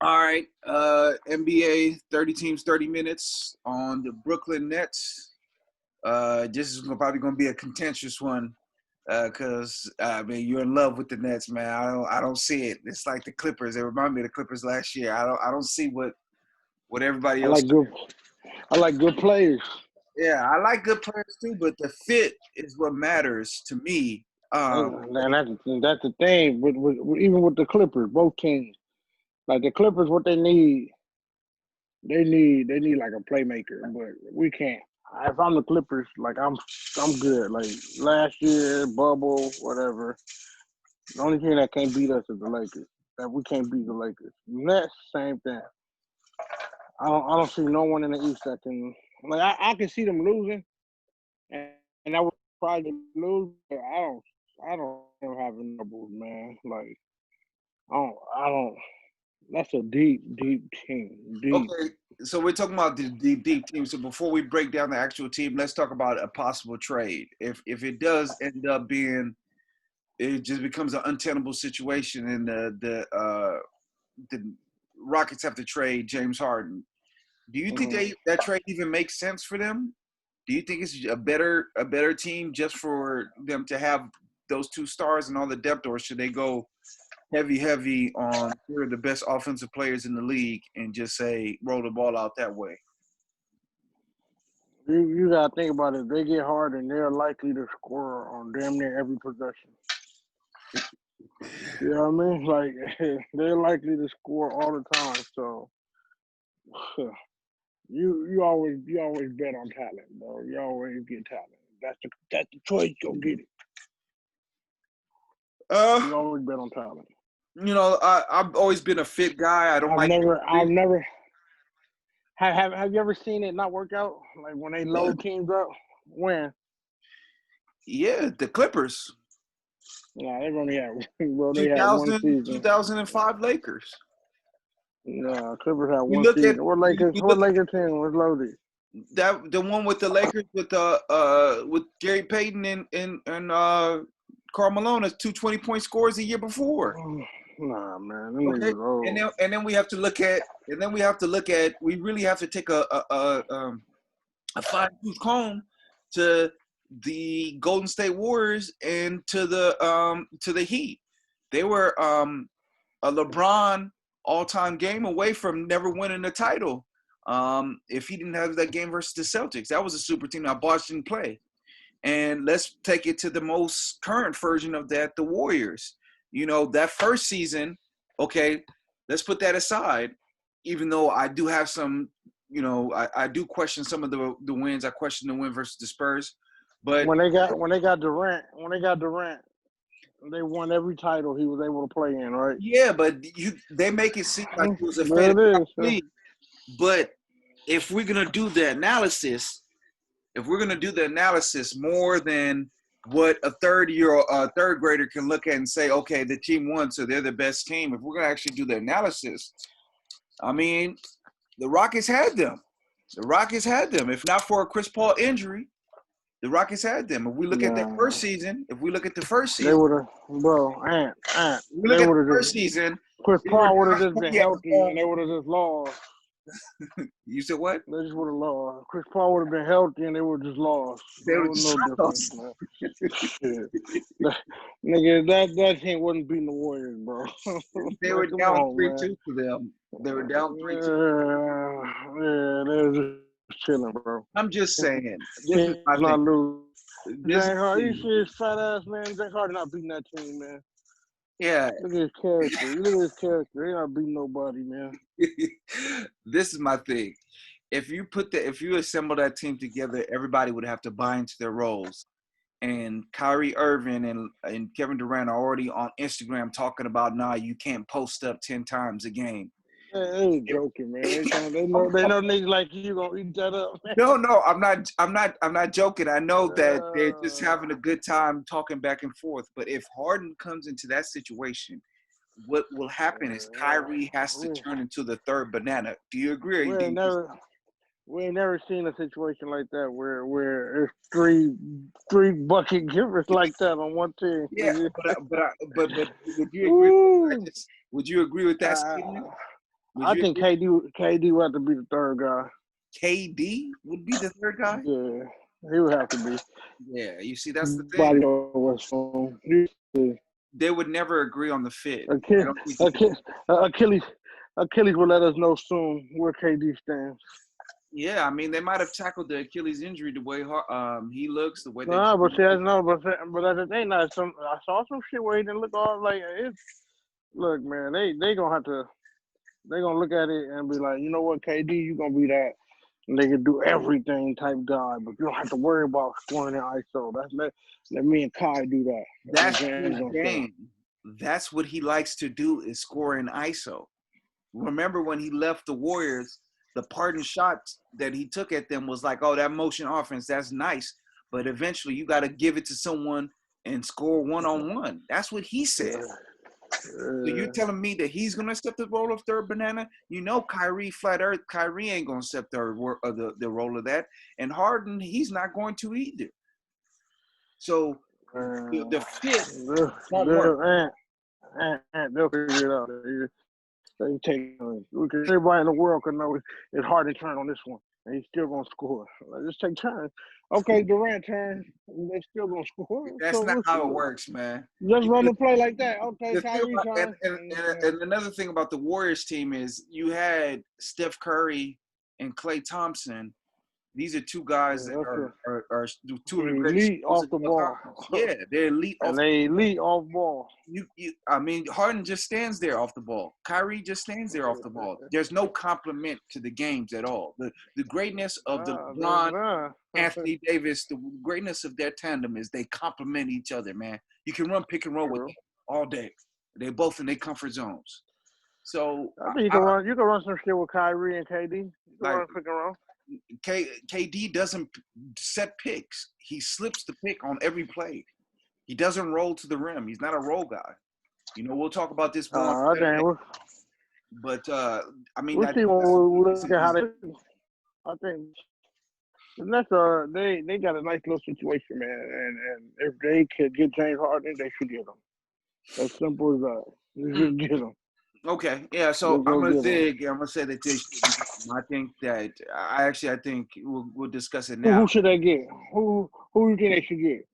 All right. NBA 30 teams, 30 minutes on the Brooklyn Nets. This is probably going to be a contentious one because I mean you're in love with the Nets, man. I don't see it. It's like the Clippers. They remind me of the Clippers last year. I don't see what everybody I else. like good players. Yeah, I like good players too, but the fit is what matters to me. And that's the thing. Even with the Clippers, both teams. Like the Clippers, what they need like a playmaker, but we can't. If I'm the Clippers, like I'm good. Like last year, bubble, whatever. The only team that can't beat us is the Lakers. That we can't beat the Lakers. Nets, same thing. I don't see no one in the East that can. Like I can see them losing, and I would probably lose. But I don't have a numbers, man. Like I don't. That's a deep, deep team. Deep. Okay, so we're talking about the deep team. So before we break down the actual team, let's talk about a possible trade. If it does end up being, it just becomes an untenable situation, and the Rockets have to trade James Harden. Do you think Mm-hmm. that trade even makes sense for them? Do you think it's a better team just for them to have those two stars and all the depth, or should they go heavy on here are the best offensive players in the league and just say roll the ball out that way? You gotta think about it. If they get hard, and they're likely to score on damn near every possession. You know what I mean? Like they're likely to score all the time. So you always bet on talent, bro. You always get talent. That's the choice. Go get it. Uh, You always bet on talent. I've always been a fit guy. I don't I've like never fit. I've never have you ever seen it not work out? Like when they Yeah, load teams up, when yeah, the Clippers, nah, they've only had bro, they had one 2000, season. 2005 Lakers. Nah, Clippers had You one look at season. What Lakers? you What look Lakers team was loaded? that the one with the Lakers with Gary Payton and Karl Malone as 220-point scores the year before. Nah, man, them niggas Okay, was and old. then we really have to take a fine tooth comb to the Golden State Warriors and to the Heat. They were a LeBron all-time game away from never winning a title. If he didn't have that game versus the Celtics, that was a super team. Now Bosh didn't play. And let's take it to the most current version of that, the Warriors. That first season, okay, let's put that aside. Even though I do have some, I do question some of the wins. I question the win versus the Spurs. But When they got Durant, they won every title he was able to play in, right? yeah, but they make it seem like it was a fait There it is. accompli. But if we're gonna do the analysis, more than what a third grader can look at and say, okay, the team won, so they're the best team. If we're gonna actually do the analysis, I mean, the Rockets had them. If not for a Chris Paul injury, the Rockets had them. If we look at Nah, the first they season, would have, bro. Ant. if we look They at the would have first just. season, Chris they were Paul would have down just been 20 at the healthy, and ball. they would have just lost. You said what? They just would have lost. Chris Paul would have been healthy, and they would have just lost. They There were was just no difference, lost. man. Shit. Nigga, that team wasn't beating the Warriors, bro. They Man, were come down on, man. 3-2 to them. They were down 3-2. Yeah, they were just chilling, bro. I'm just saying. Team's This is not my thing. losing. This James is Harden, the you thing. see his fat ass, man. James Harden not beating that team, man. Yeah. Look at his character. You look at his character. He not beating nobody, man. This is my thing. If you assemble that team together, everybody would have to buy into their roles. And Kyrie Irving and Kevin Durant are already on Instagram talking about, nah, you can't post up 10 times a game. They joking, man. They know niggas like you gonna eat that up. No, I'm not joking. I know that they're just having a good time talking back and forth. But if Harden comes into that situation, what will happen is Kyrie has to turn into the third banana. Do you agree? Or We do ain't you just never we ain't never seen a situation like that where it's three bucket givers like that on one team. yeah, but would you agree? Ooh. Would you agree with that statement? Would I you think agree? KD would have to be the third guy. KD would be the third guy? Yeah, he would have to be. Yeah, you see, that's the Body thing. was They would never agree on the fit. I Achilles, don't think they Achilles, Achilles Achilles will let us know soon where KD stands. Yeah, I mean, they might have tackled the Achilles injury the way he looks, the way they. No, but see, but that's the thing. Now, I saw some shit where he didn't look all like it. Look, man, they gonna have to. They gonna look at it and be like, you know what, KD, you gonna be that nigga do everything type guy, but you don't have to worry about scoring in ISO. Let me and Kai do that. That's James his gonna say. game. That's what he likes to do is score in ISO. Remember when he left the Warriors, the parting shots that he took at them was like, oh, that motion offense, that's nice. But eventually you got to give it to someone and score one-on-one. That's what he said. So you're telling me that he's going to accept the role of third banana? You know Kyrie, flat earth, Kyrie ain't going to accept the role of that. And Harden, he's not going to either. So the fit won't work. They'll figure it out. They take everybody in the world can know it's hard to turn on this one, and he's still gonna score. Just take turns. Okay, Durant turn, they still gonna score. That's So not how it works, man. Just run the play like that. Okay, Kyrie turn. And another thing about the Warriors team is you had Steph Curry and Klay Thompson. These are two guys that are two of the greatest elite off the ball. Yeah, they're elite off the ball. Elite off ball. I mean, Harden just stands there off the ball. Kyrie just stands there off the ball. There's no compliment to the games at all. The greatness of the LeBron, Anthony Davis, the greatness of their tandem is they complement each other, man. You can run pick and roll with them all day. They're both in their comfort zones. So I think you can run some shit with Kyrie and KD. You can run pick and roll. KD doesn't set picks. He slips the pick on every play. He doesn't roll to the rim. He's not a roll guy. You know, we'll talk about this more. But I mean, we'll see when we look at how they. I think that's they got a nice little situation, man. And if they could get James Harden, they should get him. As simple as that. You should get him. Okay, yeah. So I'm gonna dig. I'm gonna say that they should. I think that I think we'll discuss it now. Who should they get? Who you think they should get?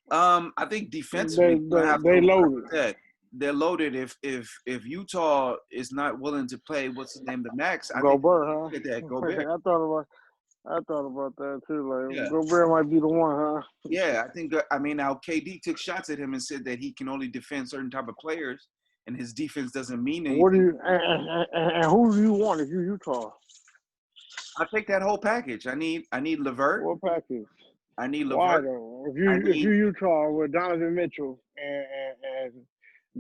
I think defensively they loaded. They're loaded. If Utah is not willing to play, what's his name, the max? Gobert, huh? Get that Gobert. I thought about that too. Like Gobert might be the one, huh? Yeah, I think. I mean, now KD took shots at him and said that he can only defend certain type of players, and his defense doesn't mean anything. What do you and who do you want if you Utah? I take that whole package. I need Levert. What package? I need Levert. Why though? If you Utah with Donovan Mitchell and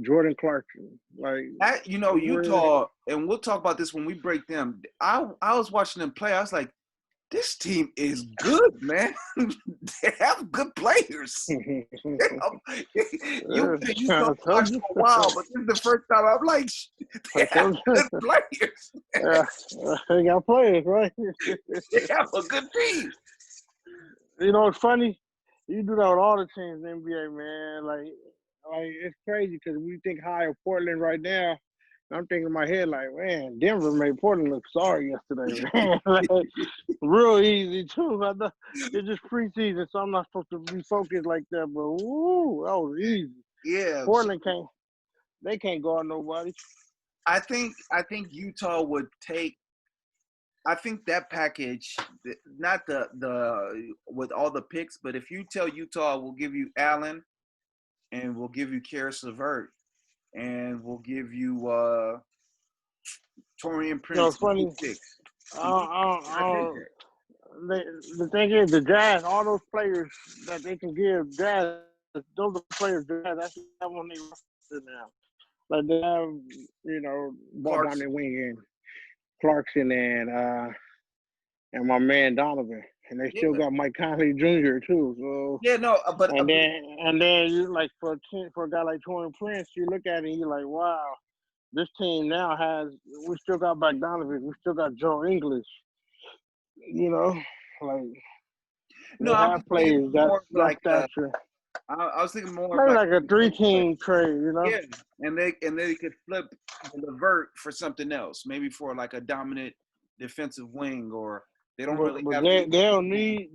Jordan Clarkson, like that, Utah, and we'll talk about this when we break them. I was watching them play. I was like, this team is good, man. They have good players. You don't watch for a while, but this is the first time I'm like, they have good players. They got players, right? They have a good team. You know, it's funny. You do that with all the teams in the NBA, man. Like it's crazy because we think high of Portland right now. I'm thinking in my head like, man, Denver made Portland look sorry yesterday, man. Like, real easy too. I know it's just preseason, so I'm not supposed to be focused like that. But woo, that was easy. Yeah, Portland can't guard nobody. I think Utah would take. I think that package, not the with all the picks, but if you tell Utah, we'll give you Allen, and we'll give you Karis LeVert, and we'll give you Torian Prince. No, funny. The thing is, the Jazz, all those players that they can give Jazz, those are players Jazz. That's one they roster now. Like they have, ball dominant wing and Clarkson and my man Donovan, and they still got Mike Conley Jr. too. So and then you like for a guy like Torian Prince, you look at it and you're like, wow, this team now we still got Bogdanovich, we still got Joe English, like they have players that stature. I was thinking more of Maybe like like a 3-team trade, you know? yeah, and they could flip the Levert for something else, maybe for like a dominant defensive wing, or they don't really But have they to.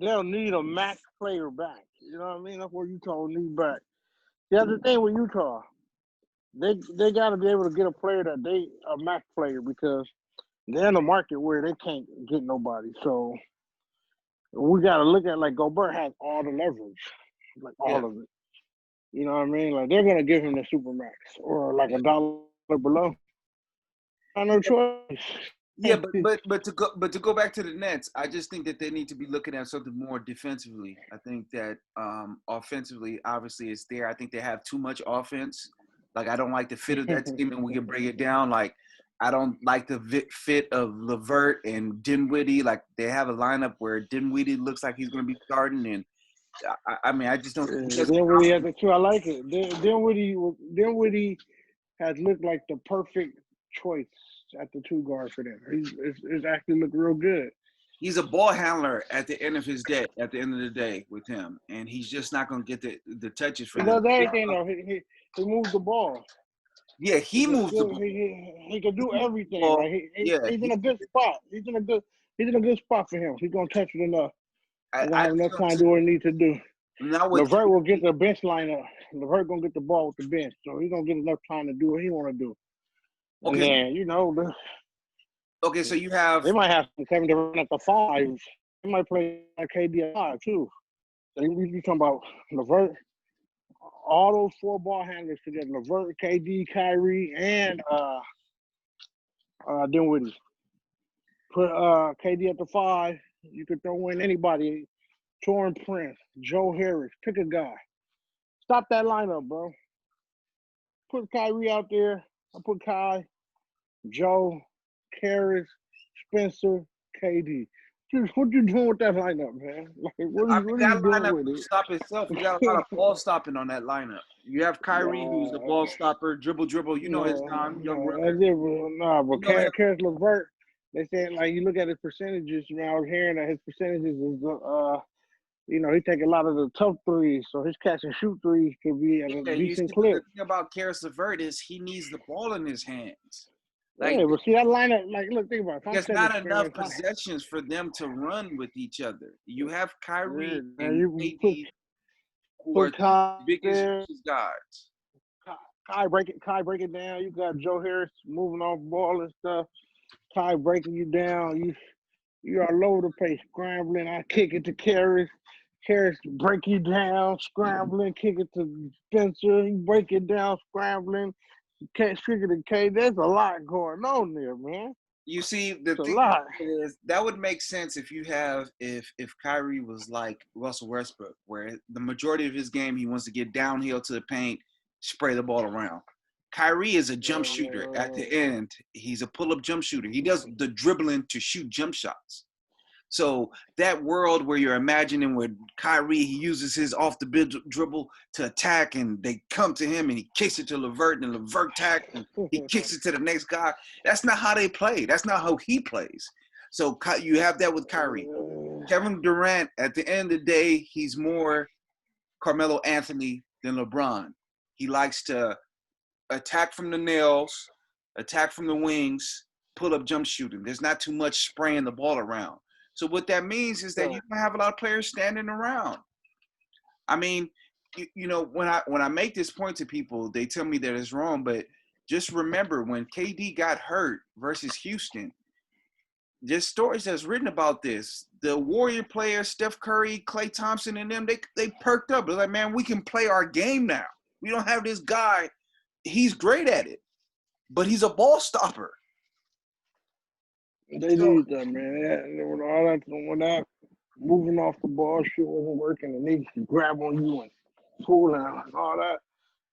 they'll need a max player back. You know what I mean? That's what Utah will need back. The other thing with Utah, they got to be able to get a player that they a max player because they're in a market where they can't get nobody. So we got to look at like Gobert has all the leverage, like Yeah, all of it. You know what I mean? Like they're gonna give him the super max or like a dollar below. I no choice. yeah, but to go back to the Nets, I just think that they need to be looking at something more defensively. I think that offensively, obviously, it's there. I think they have too much offense. Like I don't like the fit of that team, and we can break it down. Like I don't like the fit of Levert and Dinwiddie. Like they have a lineup where Dinwiddie looks like he's going to be starting, and I mean, I just don't. He doesn't Dinwiddie has the two. I like it. Dinwiddie has looked like the perfect choice at the two guard for them. He's actually looked real good. He's a ball handler at the end of his day, at the end of the day with him, and he's just not going to get the touches for He them. does everything though. He moves the ball. Yeah, He he can moves the still ball. he can do everything. Well, Like yeah, he's in a good spot. He's in a good spot for him. He's gonna touch it enough. He's gonna I have just enough don't time to see do what he needs to do. now with Levert will get the bench lineup. Levert gonna get the ball with the bench, so he's gonna get enough time to do what he want to do. And okay, then okay. So you have they might have some Kevin Durant at the 5. They might play like KD at 5 too. So you talking about Levert? All those 4 ball handlers together: Levert, KD, Kyrie, and Dinwiddie. Put KD at the 5. You could throw in anybody. Torrin Prince, Joe Harris. Pick a guy. Stop that lineup, bro. Put Kyrie out there. I put Kai, Joe, Harris, Spencer, KD. Dude, what you doing with that lineup, man? Like, what I are mean you that doing lineup with will it? stop itself. You got a lot of ball stopping on that lineup. You have Kyrie, who's the No, ball stopper, dribble. You know his time, young that's brother. it, bro. Nah, but You know him. Karis LeVert, they said like you look at his percentages. You know, I was hearing that his percentages is he take a lot of the tough threes, so his catch and shoot threes could be at a Yeah, you see, decent but the clip. thing about Karis LeVert is he needs the ball in his hands. Like Yeah, but see that lineup, like, look, think about it. If I'm there's setting not the screen, enough if I, possessions for them to run with each other. You have yeah, Kyrie man, and you KD, who are put the Kai biggest there, guards. Kai break it down. You got Joe Harris moving off ball and stuff. Kai breaking you down. You are all over the place, scrambling. I kick it to Karis. Karis break you down, scrambling, kick it to Spencer. He break it down, scrambling. Can't kick it to K. There's a lot going on there, man. You see, the It's a thing lot. is that would make sense if you have if Kyrie was like Russell Westbrook, where the majority of his game he wants to get downhill to the paint, spray the ball around. Kyrie is a jump shooter. At the end, he's a pull-up jump shooter. He does the dribbling to shoot jump shots. So that world where you're imagining where Kyrie, he uses his off the dribble to attack, and they come to him and he kicks it to Levert, and Levert attacks and he kicks it to the next guy. That's not how they play. That's not how he plays. So you have that with Kyrie. Kevin Durant, at the end of the day, he's more Carmelo Anthony than LeBron. He likes to attack from the nails, attack from the wings, pull up jump shooting. There's not too much spraying the ball around. So what that means is that you don't have a lot of players standing around. I mean, when I make this point to people, they tell me that it's wrong, but just remember when KD got hurt versus Houston, there's stories that's written about this. The Warrior players, Steph Curry, Klay Thompson, and them, they perked up. They're like, man, we can play our game now. We don't have this guy. He's great at it, but he's a ball stopper. They need that, man. When that moving off the ball shit wasn't working, and they can grab on you and pull and all that.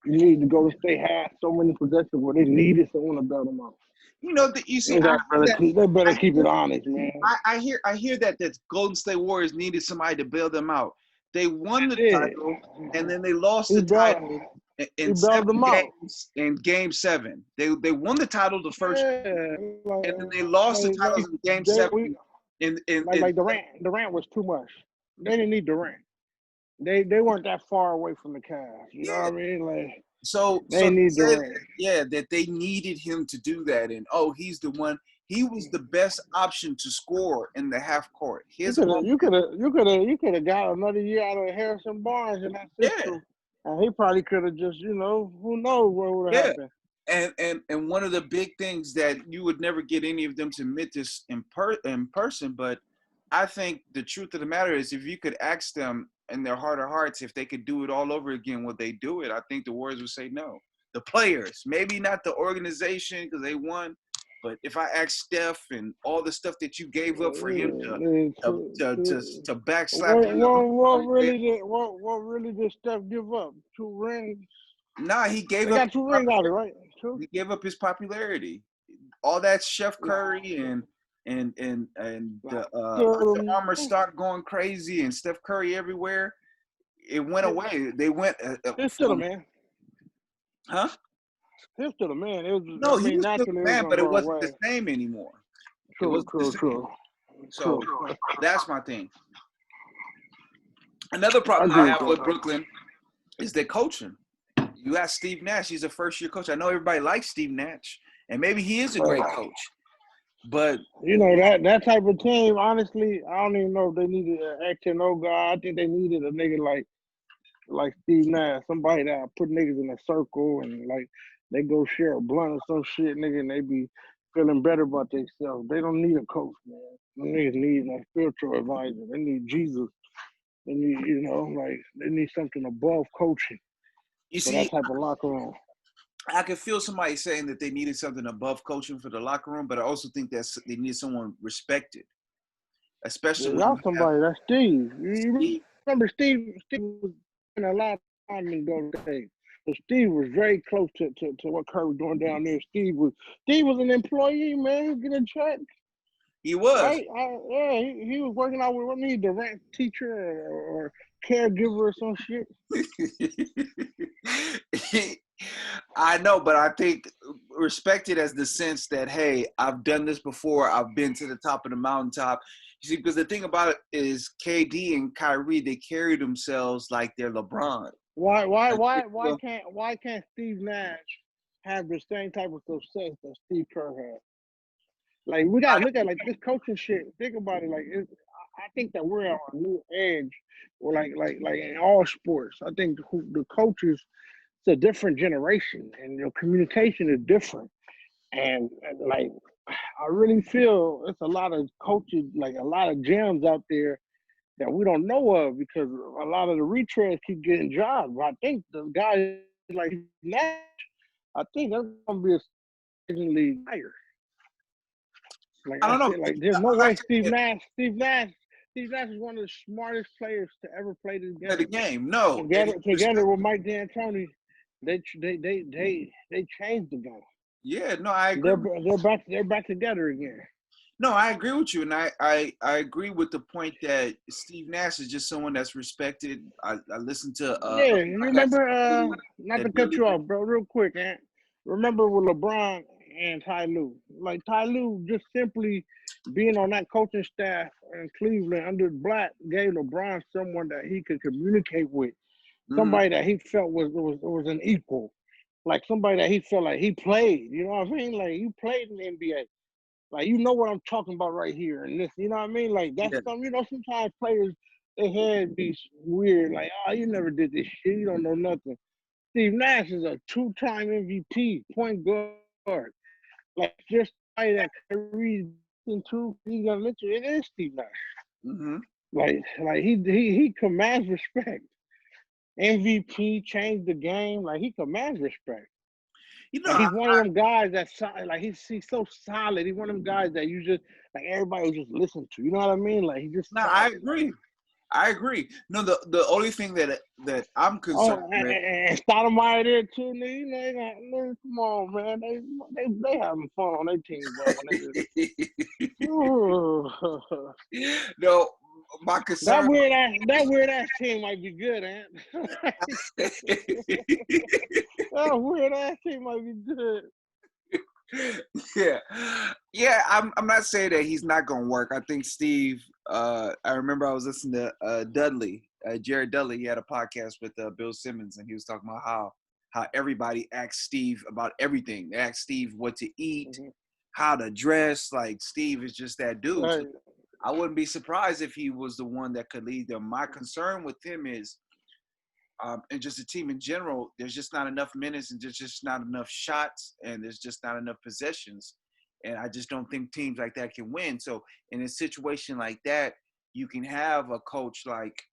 You need to go to stay had so many possessions where they needed someone to bail them out. You see, They better keep it honest, man. I hear that Golden State Warriors needed somebody to bail them out. They won the title, and then they lost the title in 7 games in Game 7. They won the title the first game, and then they lost the titles in Game 7. Like Durant was too much. They didn't need Durant. they weren't that far away from the Cavs. You know what I mean? Like So they they need said, Durant. that they needed him to do that, and he's the one. He was the best option to score in the half court. You His could have, offense, you could have got another year out of Harrison Barnes in that yeah, system, and he probably could have just, who knows what would have yeah. happened. And one of the big things that you would never get any of them to admit this in person, but I think the truth of the matter is, if you could ask them in their heart of hearts if they could do it all over again, would they do it? I think the Warriors would say no. The players, maybe not the organization because they won, but if I ask Steph and all the stuff that you gave up for him to backslap you, What really did Steph give up? 2 rings. nah, he They gave up got his 2 rings out of it, right? he gave up his popularity. All that Chef Curry and the Under Still, Armour stock going crazy and Steph Curry everywhere, it went away. They went he's still a from, man. huh? He's still a man. It was, No, he was still naturally the it was man, gonna but it go wasn't the away. same anymore. It True, wasn't the true, same. true, So true. that's my thing. Another I problem I agree with have with that. Brooklyn is their coaching. You got Steve Nash. He's a first-year coach. I know everybody likes Steve Nash, and maybe he is a great coach. But that type of team, honestly, I don't even know if they needed an X and O guy. I think they needed a nigga like Steve Nash, somebody that put niggas in a circle and like they go share a blunt or some shit, nigga, and they be feeling better about themselves. They don't need a coach, man. Them niggas need a spiritual advisor. They need Jesus. They need, they need something above coaching you for that see, type of locker room. I could feel somebody saying that they needed something above coaching for the locker room, but I also think that they need someone respected, especially when Y'all you have somebody, that's Steve. You Steve. remember Steve was in a lot of time in Golden State. So Steve was very close to what Curry was doing down there. Steve was an employee, man. He was getting a check. He was. Right? Yeah, he was working out with what need Durant teacher or caregiver or some shit. I know, but I think respected as the sense that, hey, I've done this before. I've been to the top of the mountaintop. You see, because the thing about it is KD and Kyrie, they carry themselves like they're LeBron. Why can't Steve Nash have the same type of success that Steve Kerr had? Like we gotta look at like this coaching shit. Think about it. I think that we're on a new edge, or like in all sports. I think the coaches, it's a different generation, and your communication is different. And like I really feel it's a lot of coaches, like a lot of gems out there that we don't know of because a lot of the retreads keep getting jobs. But I think the guys like Nash, I think that's gonna be a surprisingly higher. Like I I don't know. said, like there's no way Steve Nash is one of the smartest players to ever play this The game. game. No. Together with Mike D'Antoni, they changed the game. Yeah, no, I agree. They're back together again. No, I agree with you, and I agree with the point that Steve Nash is just someone that's respected. I listened to Yeah, you remember? Not to that cut Billy. you off, bro, real quick, man. Remember with LeBron and Ty Lue? Like Ty Lue just simply being on that coaching staff in Cleveland under Black gave LeBron someone that he could communicate with, Mhm. somebody that he felt was an equal, like somebody that he felt like he played. You know what I mean? Like you played in the NBA. Like you know what I'm talking about right here, and this, you know what I mean? Like that's Yeah. something. Sometimes players their head be weird. Like, oh, you never did this shit. You don't know nothing. Steve Nash is a 2-time MVP, point guard. Like just somebody that Kyrie into, he's gonna let you. It is Steve Nash. Mhm. Like he commands respect. MVP changed the game. Like he commands respect. You know, Like he's one of them guys that's like he's so solid. He's one of them guys that you just like everybody will just listen to. You know what I mean? Like he's just no, I solid. agree. I agree. No, the only thing that I'm concerned with. And Stoudemire there too, nigga. You know, man, come on, man. They having fun on their team, bro. No, my concern. That weird ass team might be good, Ant. That weird ass team might be good. Yeah. I'm not saying that he's not gonna work. I think Steve. I remember I was listening to Dudley Jared Dudley, he had a podcast with Bill Simmons, and he was talking about how everybody asks Steve about everything. They ask Steve what to eat, how to dress. Like, Steve is just that dude. Right. So I wouldn't be surprised if he was the one that could lead them. My concern with him is, and just the team in general, there's just not enough minutes, and there's just not enough shots, and there's just not enough possessions. And I just don't think teams like that can win. So in a situation like that, you can have a coach like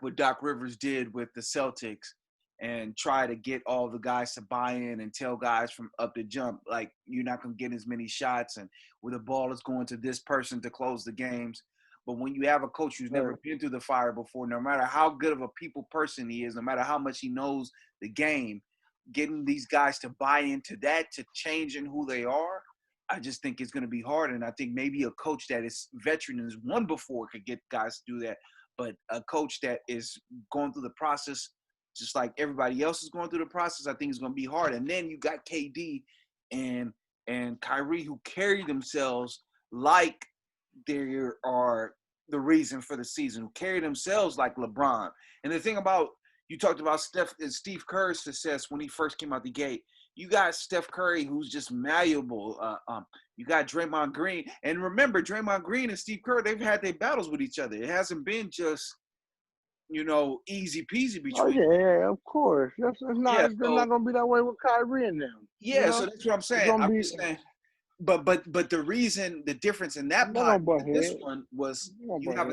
what Doc Rivers did with the Celtics, and try to get all the guys to buy in and tell guys from up the jump, like, you're not going to get as many shots, and where the ball is going to this person to close the games. But when you have a coach who's never been through the fire before, no matter how good of a people person he is, no matter how much he knows the game, getting these guys to buy into that, to changing who they are, I just think it's going to be hard. And I think maybe a coach that is veteran and has won before could get guys to do that. But a coach that is going through the process, just like everybody else is going through the process, I think it's going to be hard. And then you got KD and Kyrie, who carry themselves like they are the reason for the season, who carry themselves like LeBron. And the thing about, you talked about Steve Kerr's success when he first came out the gate. You got Steph Curry, who's just malleable. You got Draymond Green. And remember, Draymond Green and Steve Kerr, they've had their battles with each other. It hasn't been just, easy peasy between. Oh yeah, of course. It's not gonna be that way with Kyrie and them. Yeah, so that's what I'm saying. I'm just saying. But the difference in that pot and this one was you have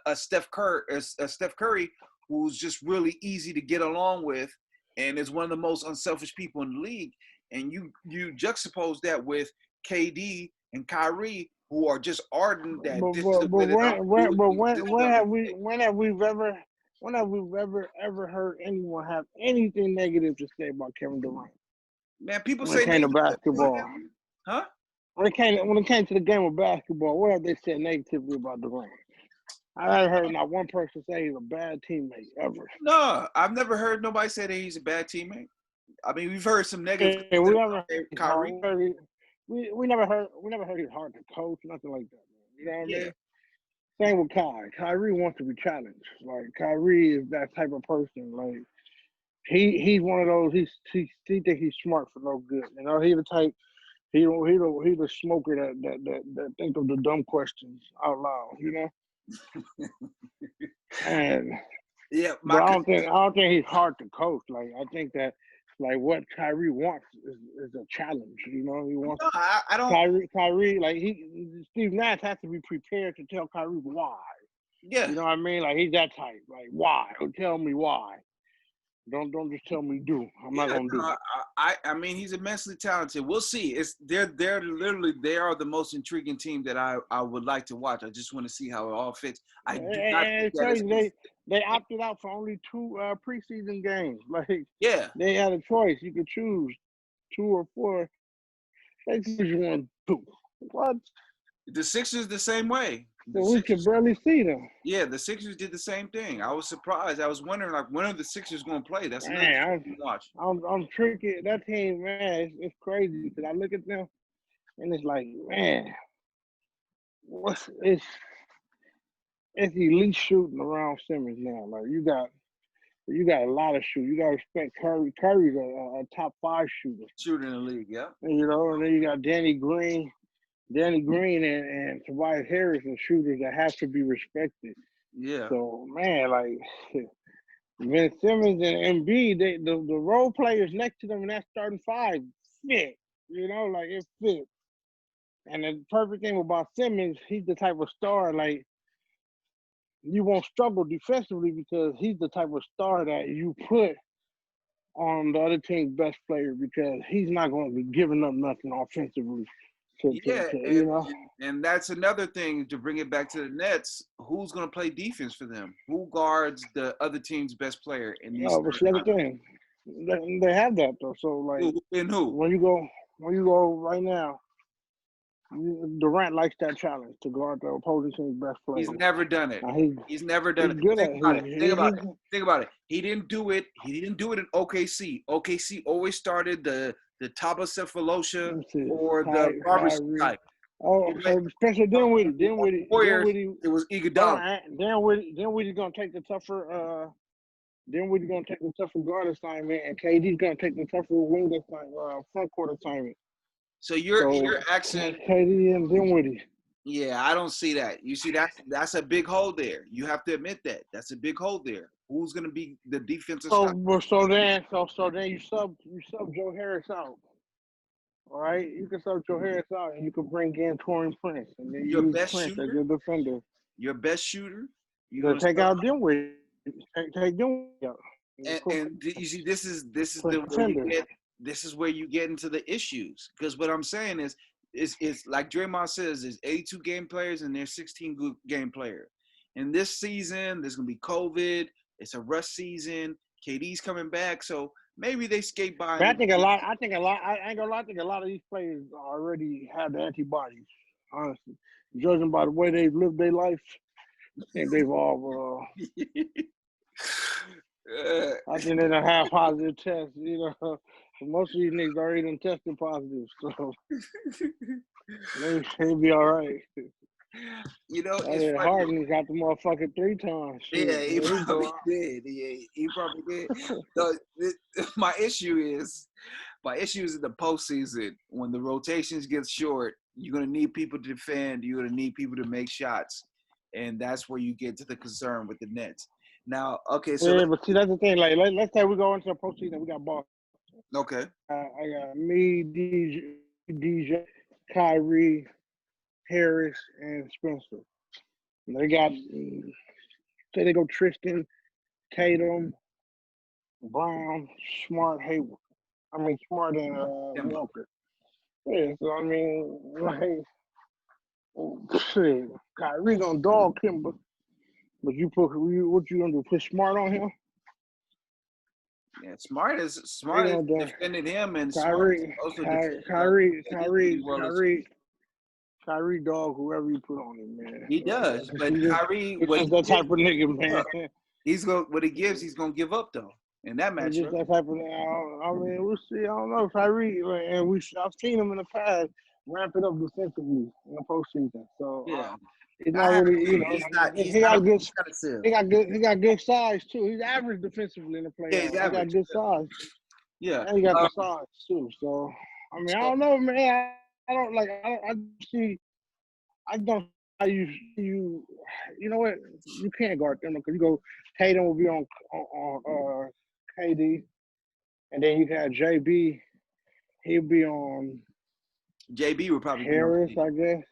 a Steph Curry who's just really easy to get along with, and is one of the most unselfish people in the league. And you juxtapose that with KD and Kyrie, who are just ardent that this is the way that when have we ever heard anyone have anything negative to say about Kevin Durant? Man, people when it came to basketball, huh? When it came to the game of basketball, what have they said negatively about Durant? I haven't heard not one person say he's a bad teammate ever. No, I've never heard nobody say that he's a bad teammate. I mean, we've heard some negative. Yeah, we never heard he's hard to coach, nothing like that. Man. You know what I mean? Same with Kyrie. Kyrie wants to be challenged. Like, Kyrie is that type of person. Like, he's one of those. He thinks he's smart for no good. He's the type. He's the smoker that think of the dumb questions out loud. And yeah, but I don't think he's hard to coach. Like, I think that, like, what Kyrie wants is a challenge. He wants. No, I don't. Kyrie, like, Steve Nash has to be prepared to tell Kyrie why. Yeah. You know what I mean? Like, he's that type. Like, why? Tell me why. Don't just tell me do. I'm not gonna do. I mean, he's immensely talented. We'll see. They're literally, they are the most intriguing team that I would like to watch. I just want to see how it all fits. I do not think that they opted out for only 2 preseason games. Like, yeah, they had a choice. You could choose 2 or 4. They choose you want 2. What? The Sixers the same way. We can barely see them. Yeah, the Sixers did the same thing. I was surprised. I was wondering, like, when are the Sixers going to play? That's another thing to watch. I'm tricky. That team, man, it's crazy because I look at them and it's like, man, it's elite shooting around Simmons now. Like, you got a lot of shooting. You got to respect Curry. Curry's a top 5 shooter. Shooter in the league, yeah. And then you got Danny Green and Tobias Harris are shooters that have to be respected. Yeah. So, man, like, Ben Simmons and Embiid, the role players next to them in that starting 5 fit. Like, it fit. And the perfect thing about Simmons, he's the type of star, like, you won't struggle defensively because he's the type of star that you put on the other team's best player because he's not going to be giving up nothing offensively. And that's another thing to bring it back to the Nets. Who's going to play defense for them? Who guards the other team's best player in these? No, but see, the thing, they have that though. So, like, who? When you go right now, Durant likes that challenge to guard the opposing team's best player. He's never done it. He's never done it. Think about it. He didn't do it. He didn't do it in OKC. OKC always started the top of Cephalosha or the barbershop guy. Oh, so Spencer Warriors, it was Iguodala. Dinwiddie's gonna take the tougher. Dinwiddie's gonna take the tougher guard assignment, and KD's gonna take the tougher wing assignment, front court assignment. So you're asking KD and Dinwiddie. Yeah, I don't see that. You see, that's a big hole there. You have to admit that. That's a big hole there. Who's going to be the defensive shot? So then you sub Joe Harris out. All right, you can sub Joe Harris out, and you can bring in Taurean Prince, and then Your you use best Prince shooter? as your defender. Your best shooter? You're So going to take out Dinwiddie. Take Dinwiddie out. and you see, this is where you get into the issues, because what I'm saying is it's like Draymond says, there's 82 game players and there's 16 good game players. And this season, there's gonna be COVID. It's a rush season. KD's coming back, so maybe they skate by. But I think a lot. I ain't gonna lie. I think a lot of these players already have the antibodies. Honestly, judging by the way they've lived their life, I think they've all. I think they don't have positive tests. You know, most of these niggas already done tested positive, so they be all right. You know, it's funny. Harden got the motherfucker 3 times. Yeah, he probably did. Yeah, he probably did. So my issue is in the postseason, when the rotations get short, you're gonna need people to defend. You're gonna need people to make shots, and that's where you get to the concern with the Nets. Now, okay, so yeah, but see, that's the thing. Like, let's say we go into the postseason, we got Boston. Okay. I got me, DJ, Kyrie, Harris, and Spencer. And they got, say they go Tristan, Tatum, Brown, Smart, Hayward. Smart and Walker. Yeah, so like, shit, Kyrie gonna dog him, but what you gonna do? Put Smart on him? Yeah, Smart is defending him, and Kyrie dog whoever you put on him, man. He does, but Kyrie, he's that type of nigga, man. He's gonna give up though in that matchup. Just that type of. We'll see. I don't know Kyrie, and I've seen him in the past ramp it up defensively in the postseason. So yeah. He's not really, he got good size too. He's average defensively in the playoffs. Yeah, he's average. He got good size. Yeah, and he got the size too. So I don't know, man. I don't like. I see. I don't. You know what? You can't guard them because you go. Tatum will be on KD, and then you got JB. He'll be on. JB would probably Harris, be on I guess.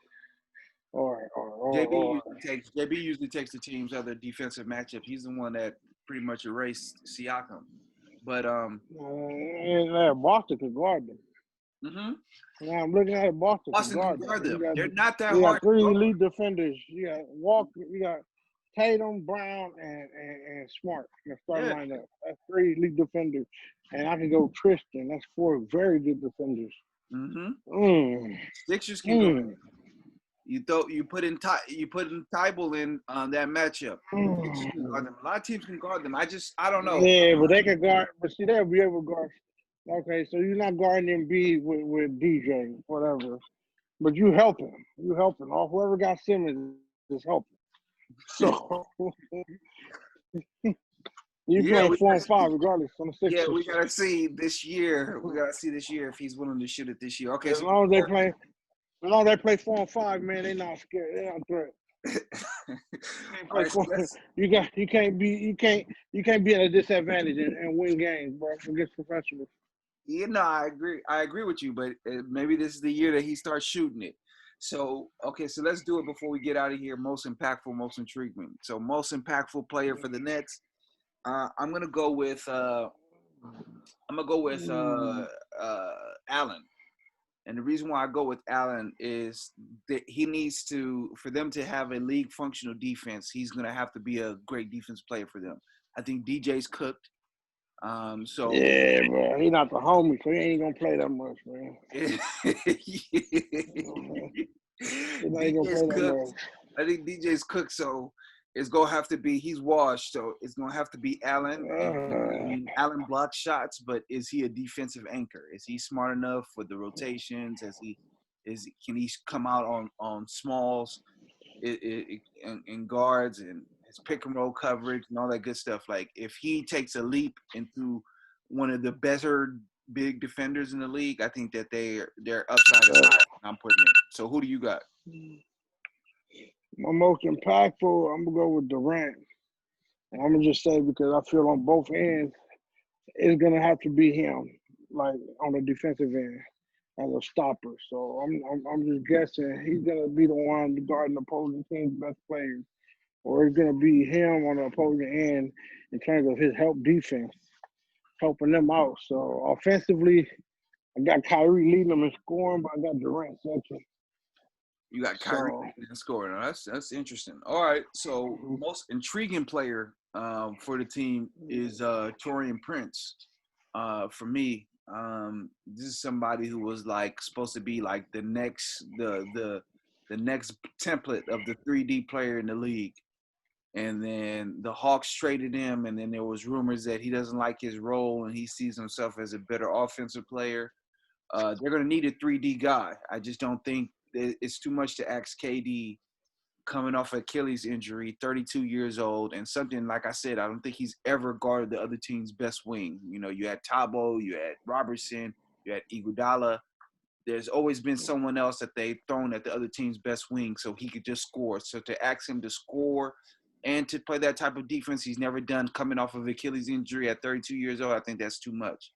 JB usually takes the team's other defensive matchup. He's the one that pretty much erased Siakam. But Boston could guard them. Mm-hmm. Now I'm looking at it. Boston can guard them. They're not that hard. Got 3 elite defenders. You got Walker. You got Tatum, Brown, and Smart. The starting lineup. That's 3 elite defenders, and I can go Tristan. That's 4 very good defenders. Mm-hmm. Sixers can go. You put in Tybal in on that matchup. A lot of teams can guard them. I don't know. Yeah, but they can guard. But see, they'll be able to guard. Okay, so you're not guarding Embiid with DJ, whatever. But you help him. You help him. Whoever got Simmons is helping. So you play 4 and 5 regardless on the Sixers. Yeah, we gotta see this year. If he's willing to shoot it this year. Okay, as long as they play 4 and 5, man, they're not scared. They're not threat. You can't be at a disadvantage and win games, bro, against professionals. Yeah, no, I agree with you, but maybe this is the year that he starts shooting it. So, okay, so let's do it before we get out of here. Most impactful, most intriguing. So, most impactful player for the Nets. I'm gonna go with Allen. And the reason why I go with Allen is that he needs to, for them to have a league functional defense, he's going to have to be a great defense player for them. I think DJ's cooked. Yeah, bro. He's not the homie, so he ain't going to play that much, man. I think DJ's cooked, so it's going to have to be, he's washed, so it's going to have to be Allen. Allen blocks shots, but is he a defensive anchor? Is he smart enough with the rotations? Can he come out on smalls, and guards and his pick and roll coverage and all that good stuff. Like if he takes a leap into one of the better big defenders in the league, I think that their upside is high. I'm putting it. So who do you got? My most impactful, I'm gonna go with Durant. And I'm gonna just say because I feel on both ends, it's gonna have to be him, like on the defensive end as a stopper. So I'm just guessing he's gonna be the one guarding the opposing team's best players, or it's gonna be him on the opposing end in terms of his help defense, helping them out. So offensively, I got Kyrie leading them in scoring, but I got Durant second. You got Kyrie and scoring. That's interesting. All right. So most intriguing player for the team is Taurean Prince. For me, this is somebody who was like supposed to be like the next template of the 3D player in the league. And then the Hawks traded him, and then there was rumors that he doesn't like his role and he sees himself as a better offensive player. They're going to need a 3D guy. I just don't think it's too much to ask KD coming off Achilles injury, 32 years old, and something like I said, I don't think he's ever guarded the other team's best wing. You know, you had Tabo, you had Robertson, you had Iguodala. There's always been someone else that they've thrown at the other team's best wing so he could just score. So to ask him to score and to play that type of defense he's never done coming off of Achilles injury at 32 years old, I think that's too much.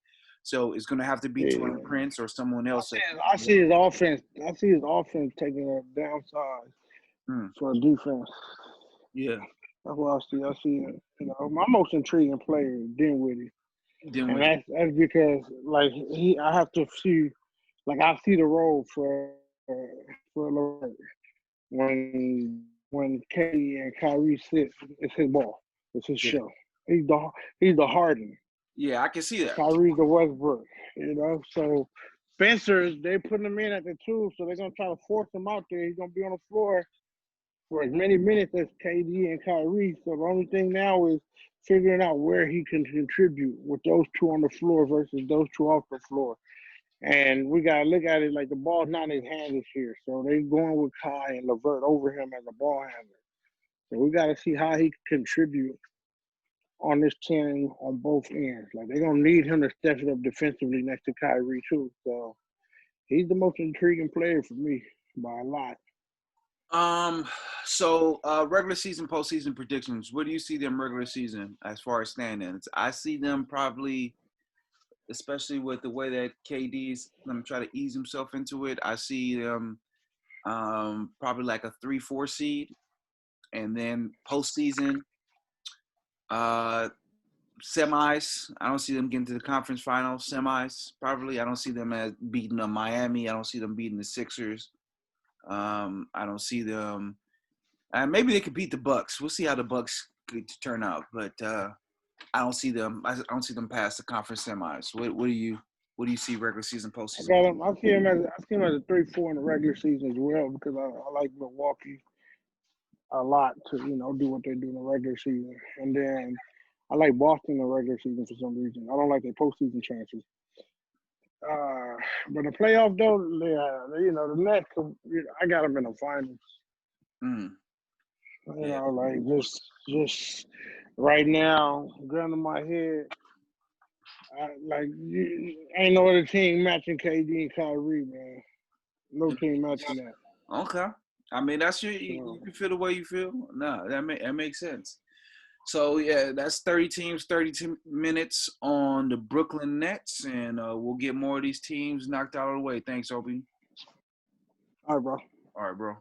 So it's going to have to be Taurean Prince or someone else. I see his offense. I see his offense taking a downside for defense. Yeah, that's what I see. I see it. You know, my most intriguing player is Dinwiddie, and that's because like I have to see, like I see the role for Levert when Katie and Kyrie sit. It's his ball. It's his show. He's the Harden. Yeah, I can see that. Kyrie's the Westbrook, you know. So Spencer, they putting him in at the 2, so they're gonna try to force him out there. He's gonna be on the floor for as many minutes as KD and Kyrie. So the only thing now is figuring out where he can contribute with those two on the floor versus those two off the floor. And we gotta look at it like the ball's not in his hand this year. So they're going with Kai and Levert over him as a ball handler. So we gotta see how he can contribute on this team on both ends. Like they're gonna need him to step it up defensively next to Kyrie too. So he's the most intriguing player for me by a lot. So regular season, postseason predictions. What do you see them regular season as far as standings? I see them probably, especially with the way that KD's going to try to ease himself into it. I see them probably like a 3-4 seed, and then postseason. Semis. I don't see them getting to the conference finals. Semis, probably. I don't see them as beating Miami. I don't see them beating the Sixers. I don't see them. And maybe they could beat the Bucks. We'll see how the Bucks could turn out. But I don't see them. I don't see them past the conference semis. What do you see regular season, postseason? I see him as a 3-4 in the regular season as well because I like Milwaukee a lot to do what they do in the regular season, and then I like Boston in the regular season for some reason. I don't like their postseason chances. But the playoff though, the Nets. I got them in the finals. You know, like just right now, gun to my head. Ain't no other team matching KD and Kyrie, man. No team matching that. Okay. I mean, that's you can feel the way you feel. No, that makes sense. So, yeah, that's 30 teams, 32 minutes on the Brooklyn Nets, and we'll get more of these teams knocked out of the way. Thanks, Opie. All right, bro. All right, bro.